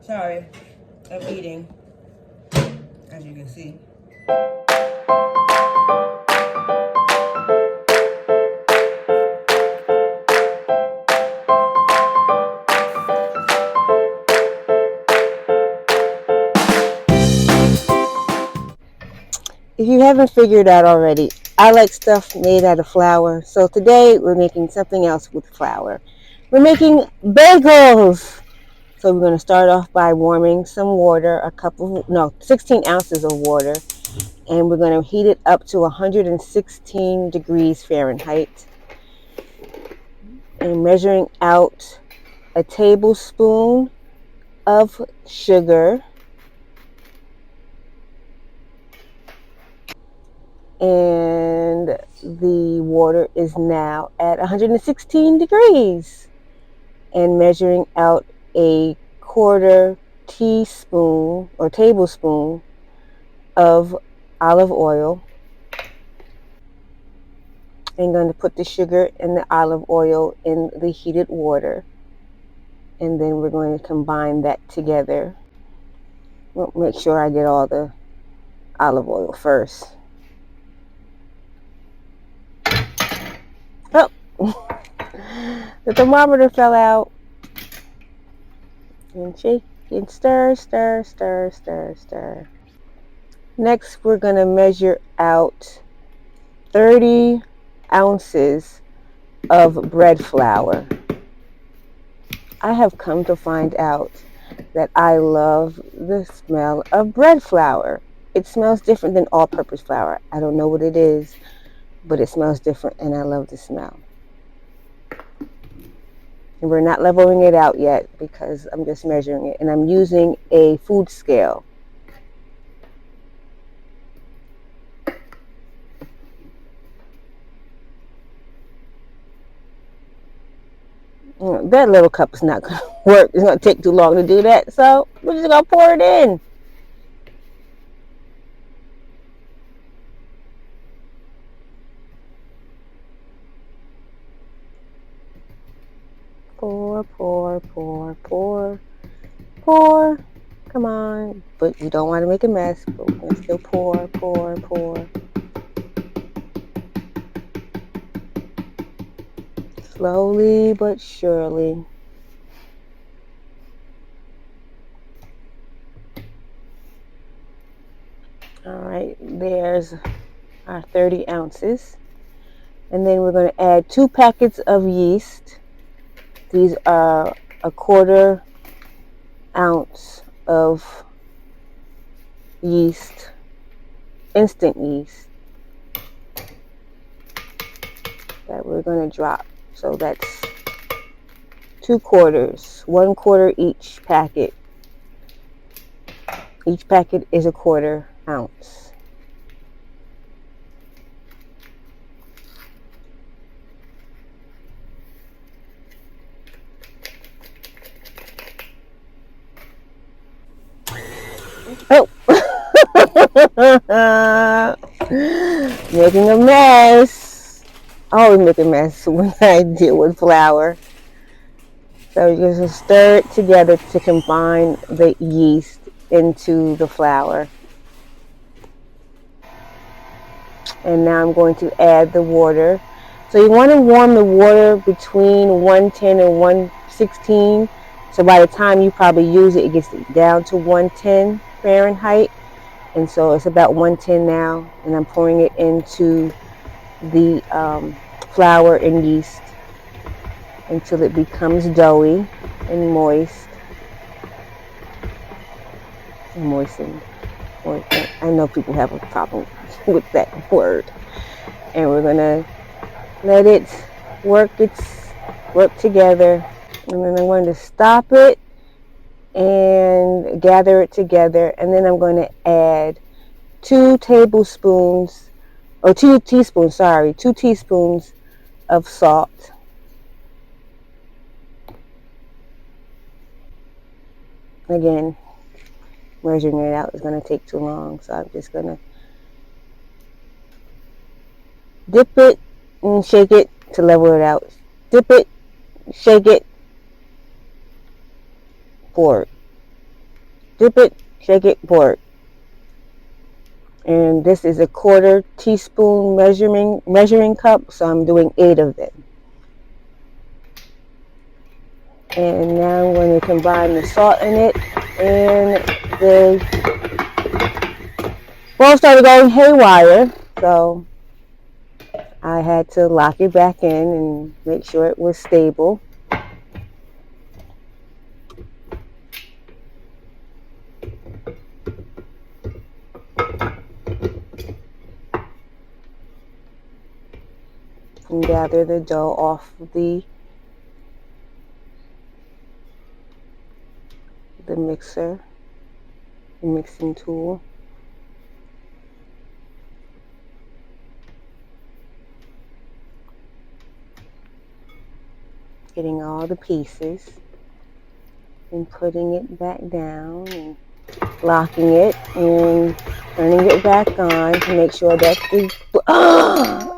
Sorry, I'm eating, as you can see. If you haven't figured out already, I like stuff made out of flour. So today we're making something else with flour. We're making bagels. So we're going to start off by warming some water, 16 ounces of water. And we're going to heat it up to 116 degrees Fahrenheit. And measuring out a tablespoon of sugar. And the water is now at 116 degrees. And measuring out a quarter teaspoon or tablespoon of olive oil. I'm going to put the sugar and the olive oil in the heated water. And then we're going to combine that together. We'll make sure I get all the olive oil first. Oh, the thermometer fell out. And shake and stir, stir, stir, stir, stir. Next, we're going to measure out 30 ounces of bread flour. I have come to find out that I love the smell of bread flour. It smells different than all-purpose flour. I don't know what it is, but it smells different, and I love the smell. And we're not leveling it out yet because I'm just measuring it, and I'm using a food scale. That little cup is not going to work. It's going to take too long to do that, so we're just going to pour it in. Pour, pour, pour, pour, pour. Come on. But you don't want to make a mess, but we're going to still pour, pour, pour. Slowly but surely. All right, there's our 30 ounces. And then we're going to add 2 packets of yeast. These are a quarter ounce of yeast, instant yeast, that we're going to drop. So that's 2 quarters, 1 quarter each packet. Each packet is a quarter ounce. Oh, making a mess. I always make a mess when I deal with flour. So you're going to stir it together to combine the yeast into the flour. And now I'm going to add the water. So you want to warm the water between 110 and 116. So by the time you probably use it, it gets down to 110 Fahrenheit. And so it's about 110 now. And I'm pouring it into the flour and yeast until it becomes doughy and moist. Moistened. I know people have a problem with that word. And we're going to let it work together. And then I'm going to stop it and gather it together. And then I'm going to add 2 teaspoons of salt. Again, measuring it out is going to take too long, so I'm just going to dip it and shake it to level it out. Dip it, shake it, pour it. dip it, shake it, pour it. And this is a 1/4 teaspoon measuring cup, so I'm doing 8 of them. And now I'm going to combine the salt in it, and the bowl started going haywire, so I had to lock it back in and make sure it was stable. And gather the dough off the mixer, the mixing tool. Getting all the pieces and putting it back down and locking it and turning it back on to make sure that the oh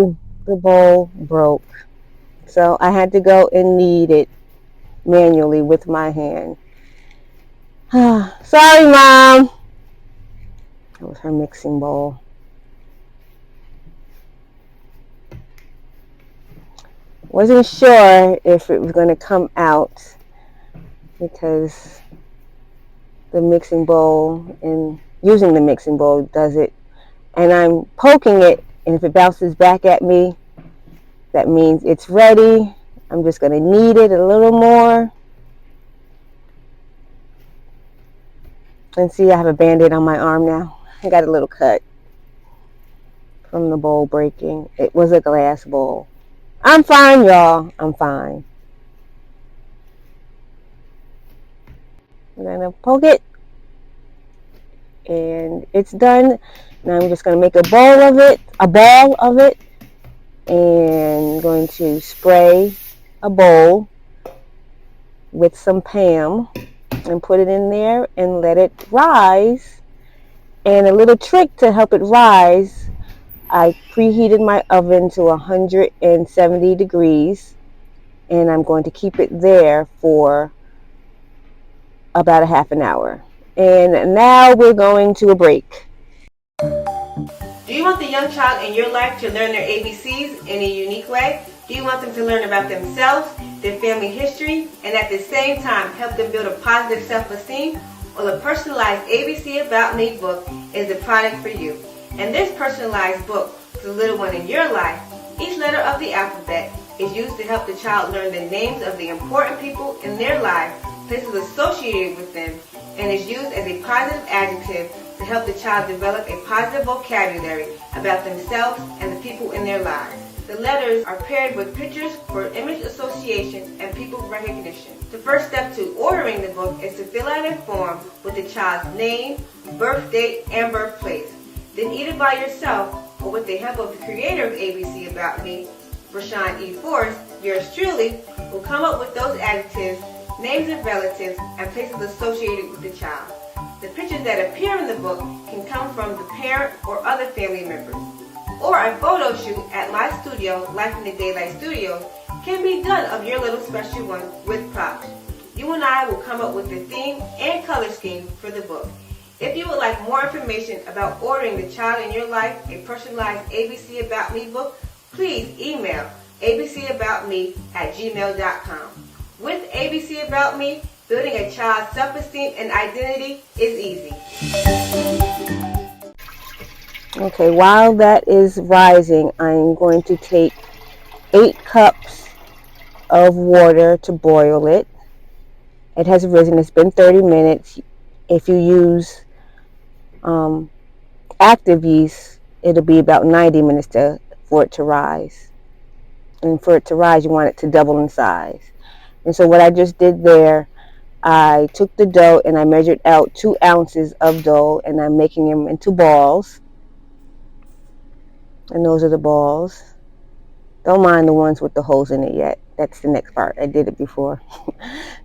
no! The bowl broke. So I had to go and knead it manually with my hand. Sorry, Mom. That was her mixing bowl. Wasn't sure if it was going to come out because the mixing bowl and using the mixing bowl does it. And I'm poking it, and if it bounces back at me, that means it's ready. I'm just going to knead it a little more. And see, I have a Band-Aid on my arm now. I got a little cut from the bowl breaking. It was a glass bowl. I'm fine, y'all. I'm fine. I'm going to poke it. And it's done. Now I'm just going to make a ball of it. And I'm going to spray a bowl with some Pam and put it in there and let it rise. And a little trick to help it rise, I preheated my oven to 170 degrees, and I'm going to keep it there for about a half an hour. And now we're going to a break. Do you want the young child in your life to learn their ABCs in a unique way? Do you want them to learn about themselves, their family history, and at the same time help them build a positive self-esteem? Well, the personalized ABC About Me book is the product for you. In this personalized book for the little one in your life, each letter of the alphabet is used to help the child learn the names of the important people in their life, places associated with them, and is used as a positive adjective to help the child develop a positive vocabulary about themselves and the people in their lives. The letters are paired with pictures for image association and people recognition. The first step to ordering the book is to fill out a form with the child's name, birth date, and birthplace. Then either by yourself or with the help of the creator of ABC About Me, Rashawn E. Forrest, yours truly, will come up with those adjectives, names of relatives, and places associated with the child. The pictures that appear in the book can come from the parent or other family members. Or a photo shoot at my studio, Life in the Daylight Studios, can be done of your little special one with props. You and I will come up with the theme and color scheme for the book. If you would like more information about ordering the child in your life a personalized ABC About Me book, please email abcaboutme@gmail.com. With ABC About Me, building a child's self-esteem and identity is easy. Okay, while that is rising, I'm going to take 8 cups of water to boil it. It has risen. It's been 30 minutes. If you use active yeast, it'll be about 90 minutes for it to rise. And for it to rise, you want it to double in size. And so what I just did there, I took the dough and I measured out 2 ounces of dough, and I'm making them into balls. And those are the balls. Don't mind the ones with the holes in it yet. That's the next part. I did it before.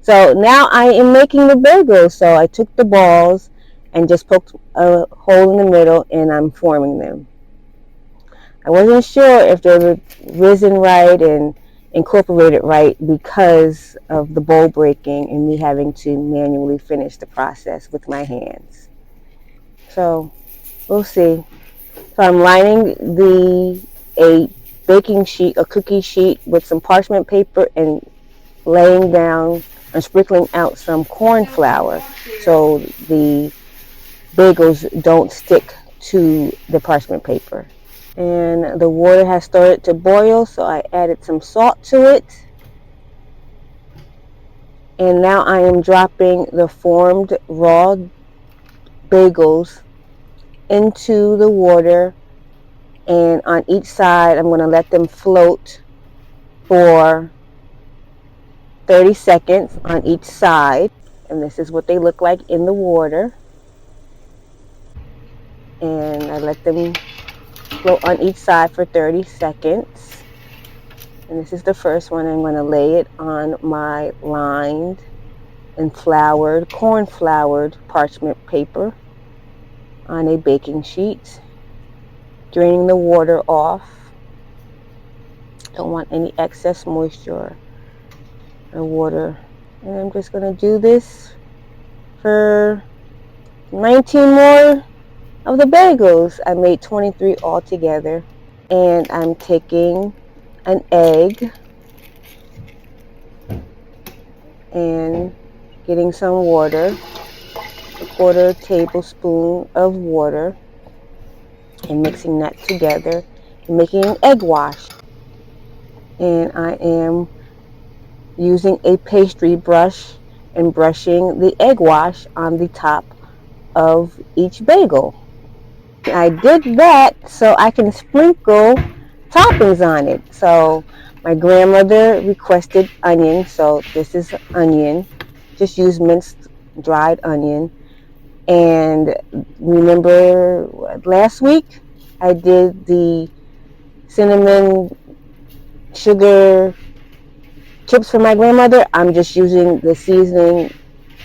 So now I am making the bagels. So I took the balls and just poked a hole in the middle, and I'm forming them. I wasn't sure if they were risen right and incorporate it right because of the bowl breaking and me having to manually finish the process with my hands. So we'll see. So I'm lining a baking sheet, a cookie sheet with some parchment paper and laying down and sprinkling out some corn flour so the bagels don't stick to the parchment paper. And the water has started to boil, so I added some salt to it. And now I am dropping the formed raw bagels into the water, and on each side I'm going to let them float for 30 seconds on each side. And this is what they look like in the water. And I let them float on each side for 30 seconds. And this is the first one. I'm going to lay it on my lined and corn floured parchment paper on a baking sheet, draining the water off. Don't want any excess moisture or water. And I'm just going to do this for 19 more of the bagels. I made 23 altogether. And I'm taking an egg and getting some water, a quarter tablespoon of water, and mixing that together and making an egg wash. And I am using a pastry brush and brushing the egg wash on the top of each bagel. I did that so I can sprinkle toppings on it. So my grandmother requested onion, so this is onion. Just use minced dried onion. And remember last week I did the cinnamon sugar chips for my grandmother. I'm just using the seasoning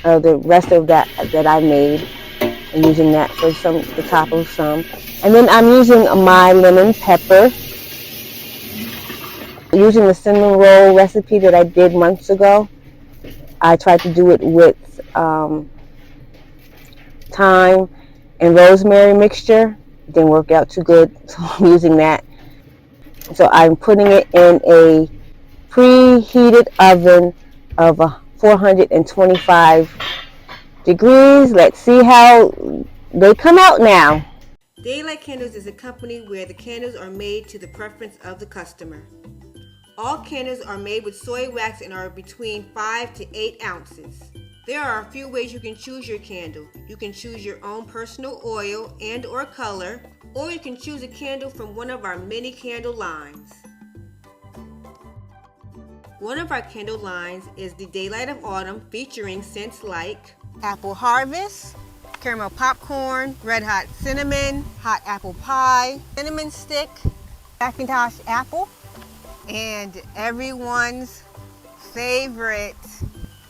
of the rest of that I made and using that for the top of some. And then I'm using my lemon pepper, using the cinnamon roll recipe that I did months ago. I tried to do it with thyme and rosemary mixture. It didn't work out too good, so I'm using that. So I'm putting it in a preheated oven of 425 degrees. Let's see how they come out now. Daylight Candles is a company where the candles are made to the preference of the customer. All candles are made with soy wax and are between 5 to 8 ounces. There are a few ways you can choose your candle. You can choose your own personal oil and or color, or you can choose a candle from one of our many candle lines. One of our candle lines is the Daylight of Autumn, featuring scents like Apple Harvest, caramel popcorn, red hot cinnamon, hot apple pie, cinnamon stick, Macintosh apple, and everyone's favorite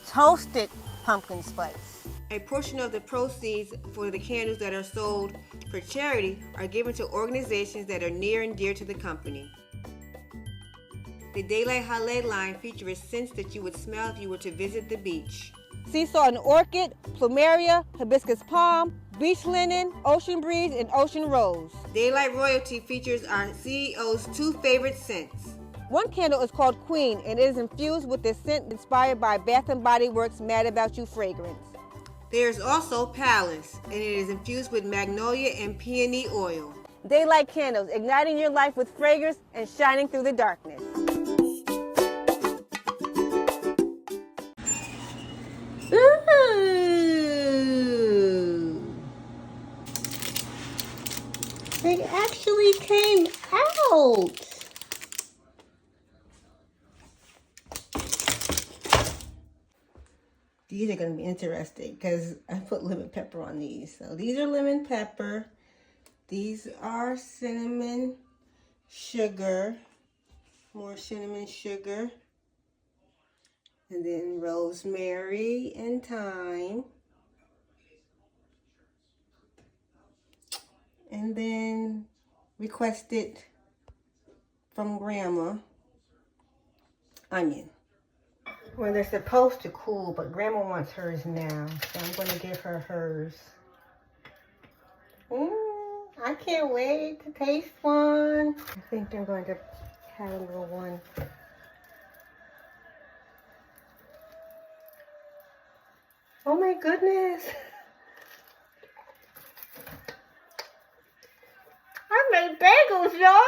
toasted pumpkin spice. A portion of the proceeds for the candles that are sold for charity are given to organizations that are near and dear to the company. The Daylight Hale line features scents that you would smell if you were to visit the beach. Seesaw and orchid, plumeria, hibiscus palm, beach linen, ocean breeze, and ocean rose. Daylight Royalty features our CEO's 2 favorite scents. One candle is called Queen, and it is infused with the scent inspired by Bath & Body Works' Mad About You fragrance. There's also Palace, and it is infused with magnolia and peony oil. Daylight Candles, igniting your life with fragrance and shining through the darkness. Ooh. They actually came out. These are going to be interesting because I put lemon pepper on these. So these are lemon pepper. These are cinnamon sugar. More cinnamon sugar. And then rosemary and thyme. And then requested from Grandma onion. Well, they're supposed to cool, but Grandma wants hers now, so I'm going to give her hers. I can't wait to taste one. I think I'm going to have a little one. Oh my goodness. I made bagels, y'all.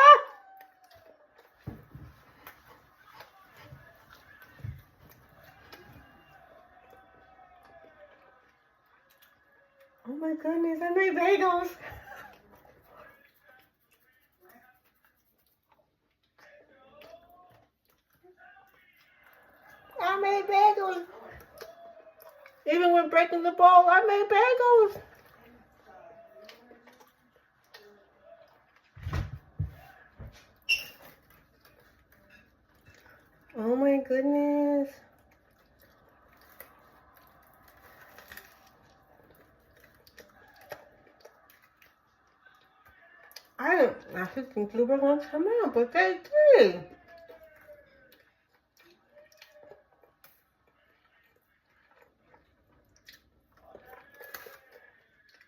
Oh my goodness, I made bagels. I made bagels. Even with breaking the bowl, I made bagels. Oh my goodness. I should think they were going to come out, but they did.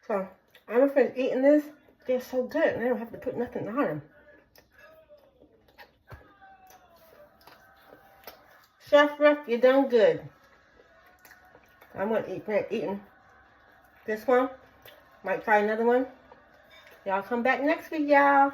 So, I'm gonna finish eating this. They're so good, and I don't have to put nothing on them. Chef Ruff, you done good. I'm gonna finish eating this one. Might try another one. Y'all come back next week, y'all.